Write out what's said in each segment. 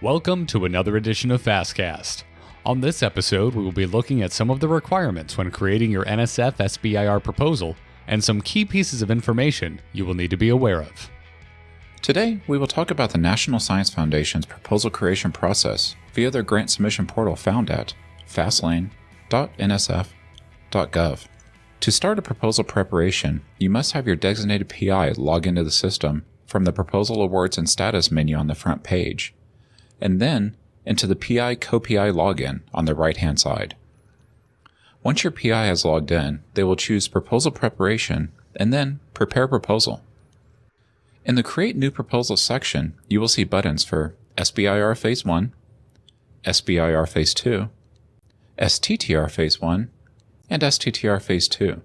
Welcome to another edition of Fastcast. On this episode, we will be looking at some of the requirements when creating your NSF SBIR proposal and some key pieces of information you will need to be aware of. Today, we will talk about the National Science Foundation's proposal creation process via their grant submission portal found at fastlane.nsf.gov. To start a proposal preparation, you must have your designated PI log into the system from the Proposal Awards and Status menu on the front page, and then into the PI co-PI login on the right-hand side. Once your PI has logged in, they will choose Proposal Preparation and then Prepare Proposal. In the Create New Proposal section, you will see buttons for SBIR Phase 1, SBIR Phase 2, STTR Phase 1, and STTR Phase 2.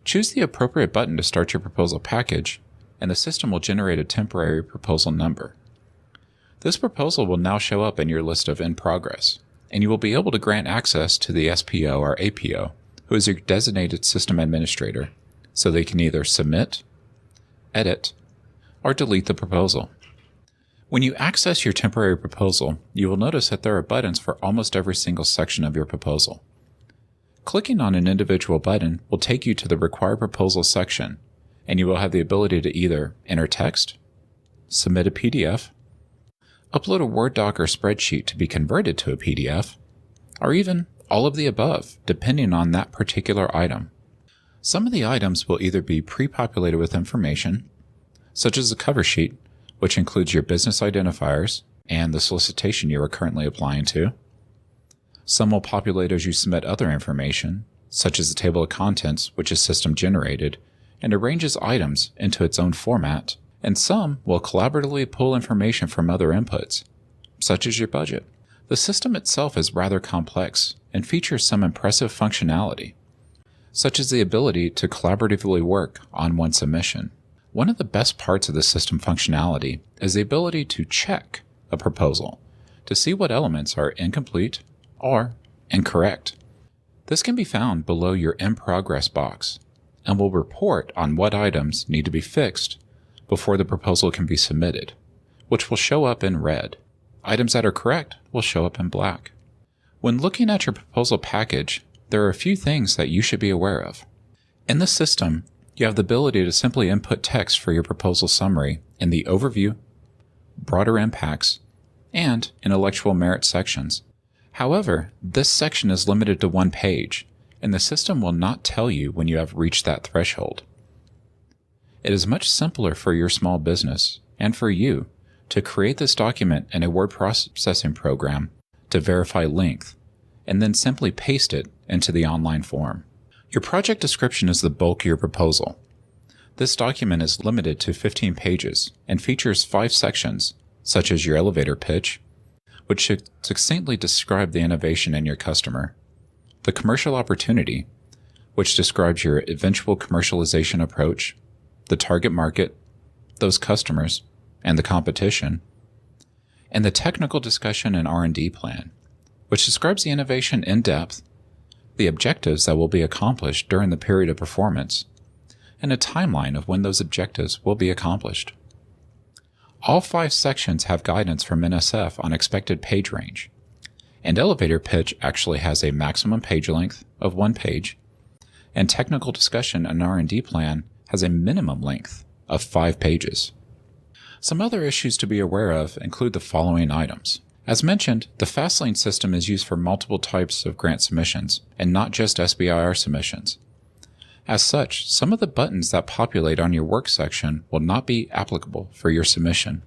Choose the appropriate button to start your proposal package, and the system will generate a temporary proposal number. This proposal will now show up in your list of in progress, and you will be able to grant access to the SPO or APO, who is your designated system administrator, so they can either submit, edit, or delete the proposal. When you access your temporary proposal, you will notice that there are buttons for almost every single section of your proposal. Clicking on an individual button will take you to the required proposal section, and you will have the ability to either enter text, submit a PDF, upload a Word doc or spreadsheet to be converted to a PDF, or even all of the above, depending on that particular item. Some of the items will either be pre-populated with information, such as the cover sheet, which includes your business identifiers and the solicitation you are currently applying to. Some will populate as you submit other information, such as the table of contents, which is system generated, and arranges items into its own format, and some will collaboratively pull information from other inputs, such as your budget. The system itself is rather complex and features some impressive functionality, such as the ability to collaboratively work on one submission. One of the best parts of the system functionality is the ability to check a proposal to see what elements are incomplete or incorrect. This can be found below your In Progress box and will report on what items need to be fixed before the proposal can be submitted, which will show up in red. Items that are correct will show up in black. When looking at your proposal package, there are a few things that you should be aware of. In the system, you have the ability to simply input text for your proposal summary in the Overview, Broader Impacts, and Intellectual Merit sections. However, this section is limited to one page, and the system will not tell you when you have reached that threshold. It is much simpler for your small business and for you to create this document in a word processing program to verify length, and then simply paste it into the online form. Your project description is the bulk of your proposal. This document is limited to 15 pages and features 5 sections, such as your elevator pitch, which should succinctly describe the innovation in your customer, the commercial opportunity, which describes your eventual commercialization approach, the target market, those customers, and the competition, and the technical discussion and R&D plan, which describes the innovation in depth, the objectives that will be accomplished during the period of performance, and a timeline of when those objectives will be accomplished. All 5 sections have guidance from NSF on expected page range, and elevator pitch actually has a maximum page length of 1 page, and technical discussion and R&D plan has a minimum length of 5 pages. Some other issues to be aware of include the following items. As mentioned, the Fastlane system is used for multiple types of grant submissions, and not just SBIR submissions. As such, some of the buttons that populate on your work section will not be applicable for your submission.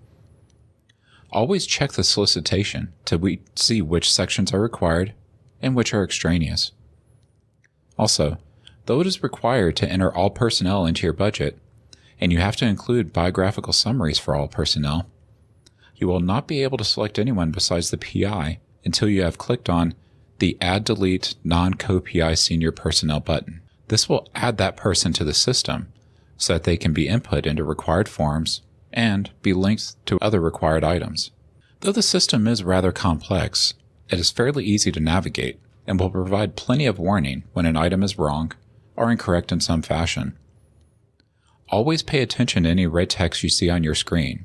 Always check the solicitation to see which sections are required and which are extraneous. Also, though it is required to enter all personnel into your budget, and you have to include biographical summaries for all personnel, you will not be able to select anyone besides the PI until you have clicked on the Add Delete Non-Co-PI Senior Personnel button. This will add that person to the system so that they can be input into required forms and be linked to other required items. Though the system is rather complex, it is fairly easy to navigate and will provide plenty of warning when an item is wrong or incorrect in some fashion. Always pay attention to any red text you see on your screen,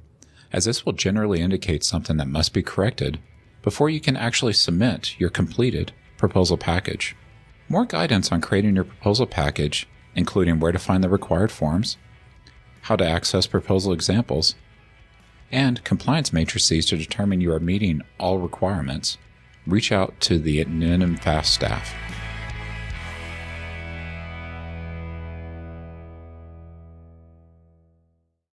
as this will generally indicate something that must be corrected before you can actually submit your completed proposal package. More guidance on creating your proposal package, including where to find the required forms, how to access proposal examples, and compliance matrices to determine you are meeting all requirements, reach out to the NSF staff.